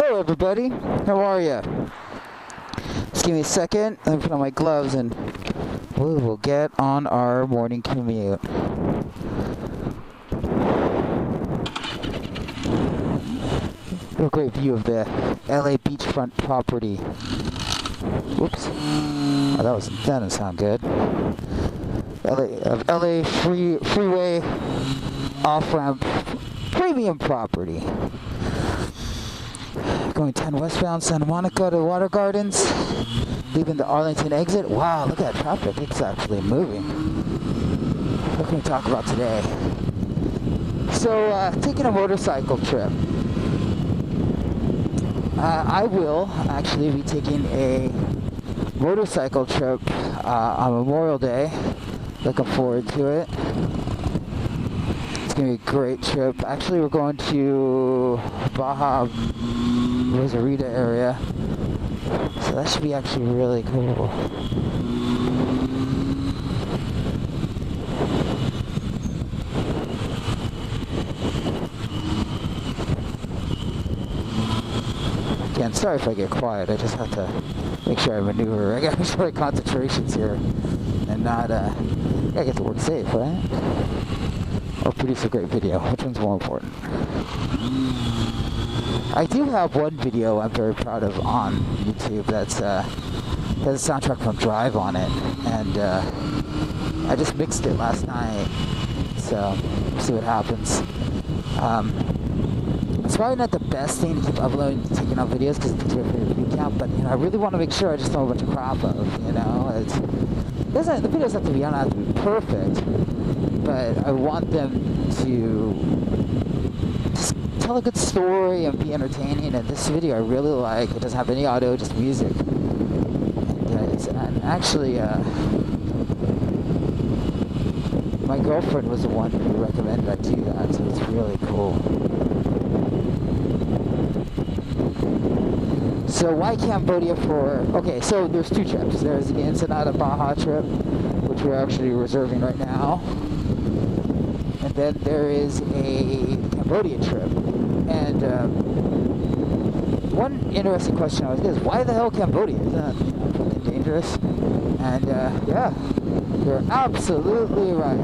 Hello everybody, how are ya? Just give me a second, let me put on my gloves and we will get on our morning commute. Real great view of the LA beachfront property. Whoops. Oh, that didn't sound good. LA freeway off-ramp premium property. Going 10 westbound Santa Monica to Water Gardens, leaving the Arlington exit. Wow, look at that traffic, it's actually moving. What can we talk about today? So, taking a motorcycle trip. I will actually be taking a motorcycle trip on Memorial Day. Looking forward to it. It's going to be a great trip. Actually, we're going to Baja Rosarita area. So that should be actually really cool. Again, sorry if I get quiet. I just have to make sure I maneuver. I got to make sure my concentration's here and not, I gotta get to work safe, right? Or produce a great video. Which one's more important? I do have one video I'm very proud of on YouTube that's has a soundtrack from Drive on it, and I just mixed it last night, so we'll see what happens. It's probably not the best thing to keep uploading, taking out videos because it takes away from your view count, but I really want to make sure I just throw a bunch of crap of, the videos have to be, don't have to be perfect, but I want them to just tell a good story and be entertaining. And this video I really like. It doesn't have any audio, just music. And actually, my girlfriend was the one who recommended I do that, so it's really cool. So why Cambodia for... Okay, so there's two trips. There's the Ensenada Baja trip, which we're actually reserving right now. And then there is a Cambodia trip. And one interesting question I always get is, why the hell Cambodia? Isn't that fucking dangerous? And yeah, you're absolutely right.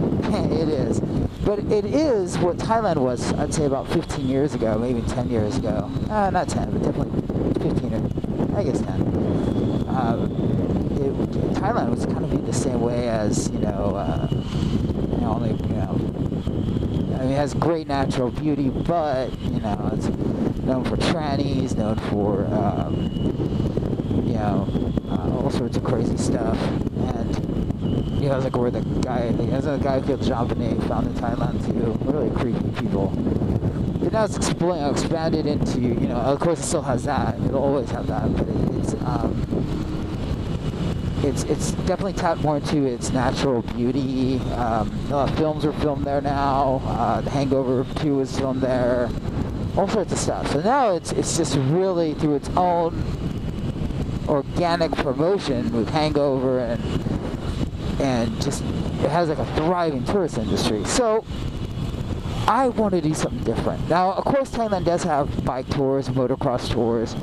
It is. But it is what Thailand was, I'd say, about 15 years ago, maybe 10 years ago. Not 10, but definitely 15 or I guess 10. Thailand was kind of viewed the same way as, it has great natural beauty, but, it's known for trannies, known for, all sorts of crazy stuff. And, it's like where there's a guy who killed Jean Benet found in Thailand too. Really creepy people. But now it's expanded into, of course it still has that. It'll always have that, but it's definitely tapped more into its natural beauty. Films are filmed there now. The Hangover 2 was filmed there. All sorts of stuff. So now it's just really through its own organic promotion with Hangover and just it has like a thriving tourist industry. So I want to do something different. Now, of course, Thailand does have bike tours, motocross tours.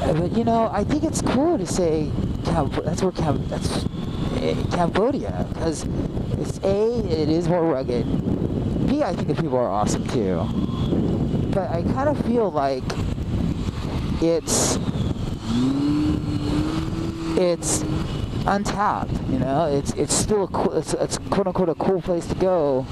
But, I think it's cool to say that's Cambodia. Because it's it is more rugged. B, I think the people are awesome too. But I kind of feel like it's untapped, it's still it's quote unquote a cool place to go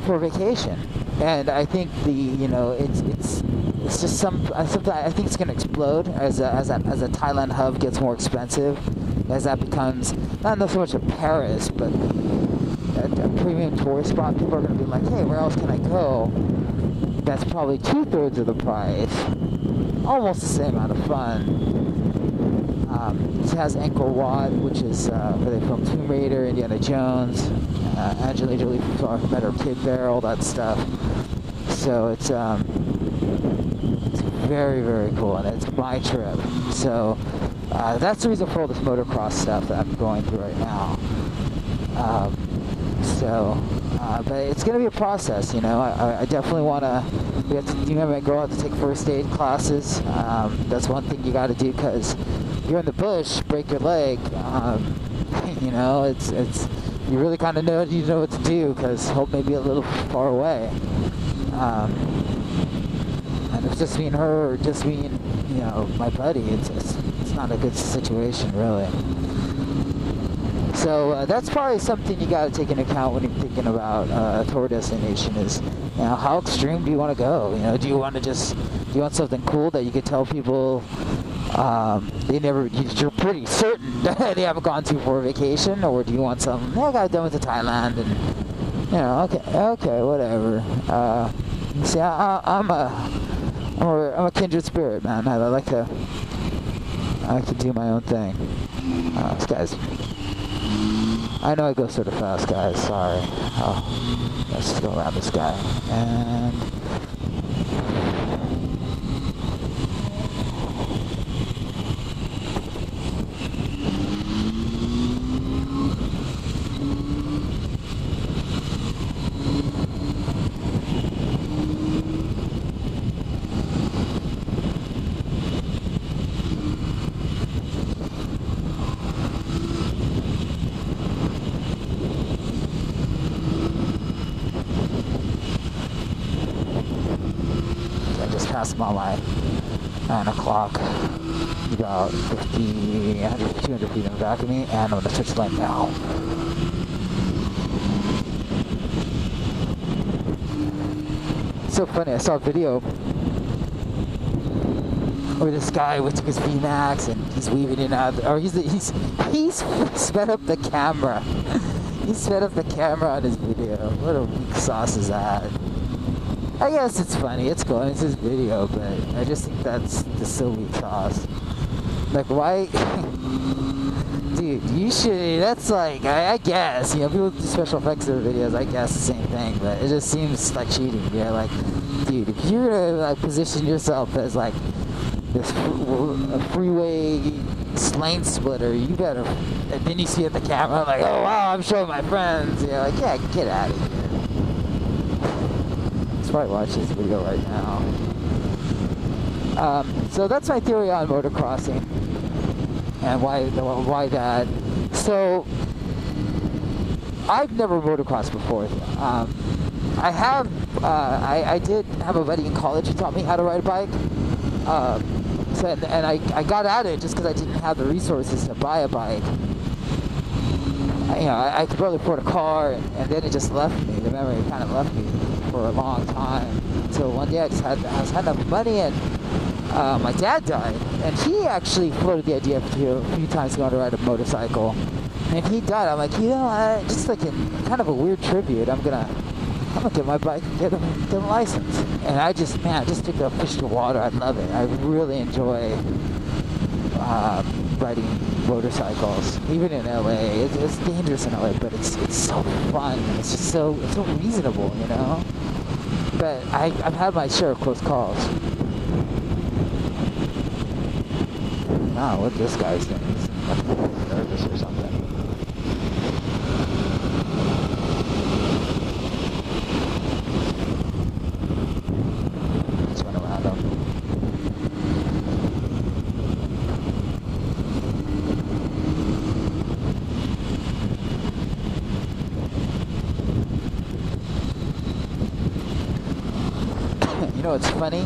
for vacation. And I think it's just something I think it's going to explode as a Thailand hub gets more expensive, as that becomes not so much a Paris, but a premium tourist spot. People are going to be like, hey, where else can I go? That's probably 2/3 of the price, almost the same amount of fun. It has Angkor Wat, which is where they filmed Tomb Raider, Indiana Jones, Angelina Jolie met her kid there, all that stuff. So it's very, very cool, and it's my trip. So that's the reason for all this motocross stuff that I'm going through right now. So, but it's gonna be a process, you know. I definitely wanna. We have to. You know, my girl had to take first aid classes. That's one thing you got to do, because you're in the bush, break your leg. You know, it's you really kind of know what to do, because hope may be a little far away. And if it's just me and her, or just me and, you know, my buddy, it's not a good situation, really. So that's probably something you got to take into account when you're thinking about a tour destination. Is, you know, how extreme do you want to go? You know, do you want something cool that you could tell people you're pretty certain that they haven't gone to for a vacation, or do you want something? I got done with Thailand, and, you know, okay, whatever. You see, I'm a kindred spirit, man. I like to do my own thing. This guy's. I know I go sort of fast, guys. Sorry. Oh, let's just go around this guy. And past my line, 9 o'clock, about 200 feet in the back of me, and I'm going to switch lane now. It's so funny, I saw a video where this guy took his VMAX and he's weaving in and out, or he's sped up the camera. He sped up the camera on his video. What a weak sauce is that? I guess it's funny, it's cool, it's his video, but I just think that's the so weak sauce. Like, why? Dude, you should, that's like, I guess, you know, people do special effects in their videos, I guess the same thing, but it just seems like cheating, you know, like, dude, if you're gonna, like, position yourself as, like, this a freeway lane splitter, you better, and then you see at the camera, like, oh wow, I'm showing my friends, you know, like, yeah, get out of here. Probably watch this video right now. So that's my theory on motocrossing and why that. So I've never motocrossed before. I did have a buddy in college who taught me how to ride a bike. And I got at it just because I didn't have the resources to buy a bike. You know, I could barely afford a car, and then it just left me. The memory kind of left me for a long time, until one day I had enough money, and my dad died, and he actually floated the idea a few times going to ride a motorcycle. And if he died, I'm like, you know, just like in kind of a weird tribute, I'm gonna get my bike and get a license. And I just took a fish to water. I love it. I really enjoy riding motorcycles, even in LA. It's dangerous in LA, but it's so fun. It's just so reasonable, you know. But I've had my share of close calls. Wow, what this guy's doing? He's nervous or something. Just went around him. You know what's funny?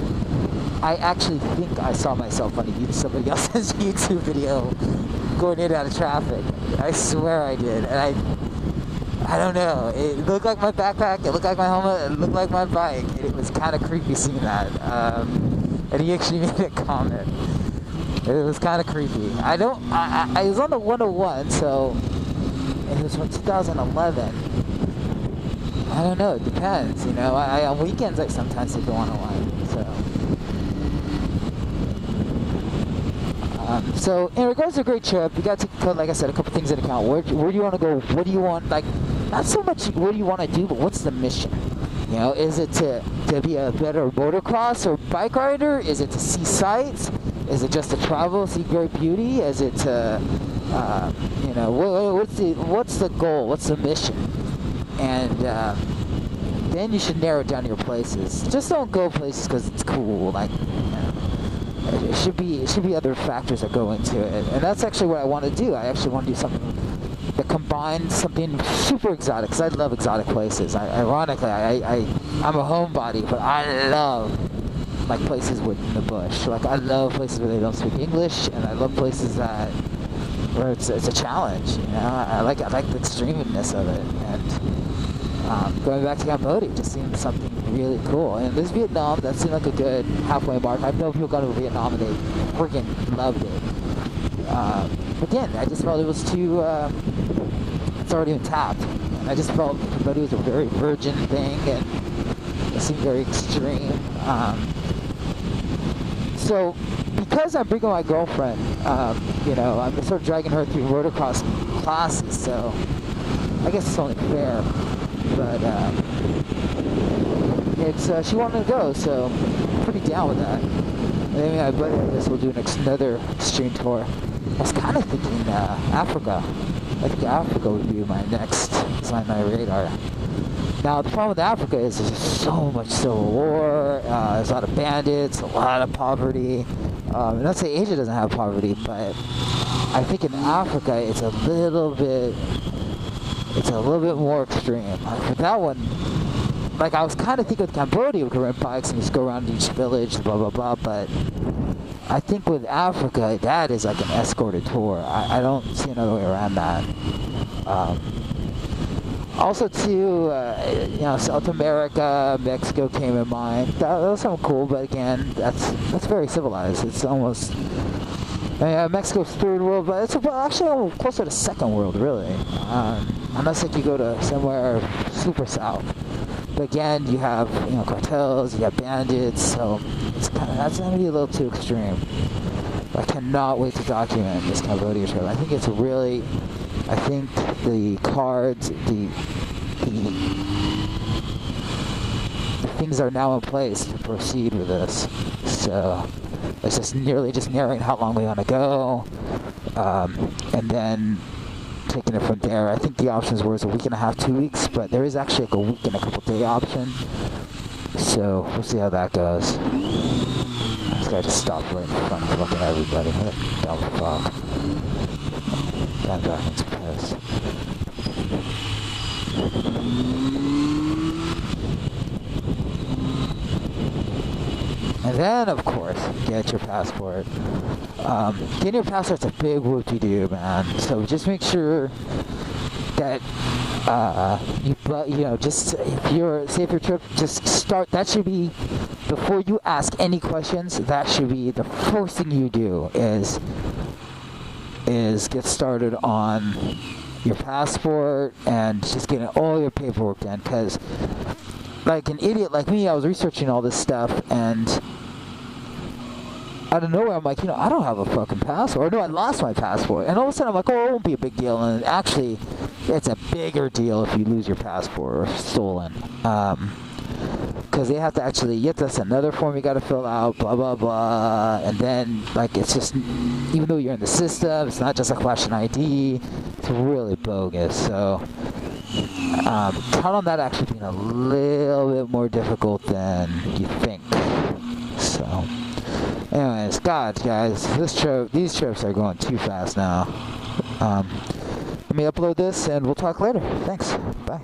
I actually think I saw myself on somebody else's YouTube video going in and out of traffic. I swear I did. And I don't know. It looked like my backpack, it looked like my helmet, it looked like my bike. And it was kind of creepy seeing that. And he actually made a comment. It was kind of creepy. I was on the 101, so it was from 2011. I don't know, it depends, you know. On weekends, I sometimes take the 101, so in regards to a great trip, you got to take, like I said, a couple things into account. Where do you want to go? What do you want, like, not so much what do you want to do, but what's the mission? You know, is it to be a better motocross or bike rider? Is it to see sights? Is it just to travel, see great beauty? Is it to, you know, what's the goal? What's the mission? and then you should narrow down your places. Just don't go places because it's cool. Like, it should be other factors that go into it, and that's actually what I want to do. I actually want to do something that combines something super exotic, because I love exotic places. Ironically, I'm a homebody, but I love like places in the bush. Like, I love places where they don't speak English, and I love places where it's a challenge. You know, I like the extremeness of it, and going back to Cambodia just seemed something really cool. And there's Vietnam, that seemed like a good halfway mark. I've known people gone to Vietnam and they freaking loved it. Again, I just felt it was too, it's already been tapped. And I just felt Cambodia was a very virgin thing, and it seemed very extreme. So, because I'm bringing my girlfriend, you know, I'm sort of dragging her through motocross classes, so I guess it's only fair. But it's she wanted to go, so I'm pretty down with that. And then my buddy, I guess we'll do another extreme tour. I was kind of thinking Africa. I think Africa would be my next. It's on my radar. Now the problem with Africa is there's just so much civil war. There's a lot of bandits, a lot of poverty. And not to say Asia doesn't have poverty, but I think in Africa it's a little bit more extreme. Like for that one, like I was kind of thinking with Cambodia, we could rent bikes and just go around each village, blah blah blah. But I think with Africa, that is like an escorted tour. I don't see another way around that. Also, too, you know, South America, Mexico came in mind. That was something cool, but again, that's very civilized. It's almost, Mexico's third world, but it's actually closer to second world, really. Unless like you go to somewhere super south. But again, you have, you know, cartels, you have bandits, so that's gonna be a little too extreme. But I cannot wait to document this Cambodia trip. I think it's really, I think the cards, the things are now in place to proceed with this. So it's just narrowing how long we want to go, and then taking it from there. I think the options were a week and a half, 2 weeks, but there is actually like a week and a couple day option. So we'll see how that goes. This guy just stopped right in front of looking at everybody. What a dumb fuck. That guy's pissed. And then, of course, get your passport. Getting your passport's a big whoop-de-doo, man. So just make sure that you know, just if your trip, just start. That should be, before you ask any questions, that should be the first thing you do is get started on your passport and just getting all your paperwork done. Because like an idiot like me, I was researching all this stuff, and out of nowhere I'm like, you know, I don't have a fucking passport. No, I lost my passport. And all of a sudden I'm like, oh, it won't be a big deal. And actually, it's a bigger deal if you lose your passport or stolen. Because you have to send another form you got to fill out, blah blah blah, and then like it's just, even though you're in the system, it's not just like flashing ID. It's really bogus. So count on that actually being a little bit more difficult than you think. So, anyways, God, guys, these trips are going too fast now. Let me upload this, and we'll talk later. Thanks. Bye.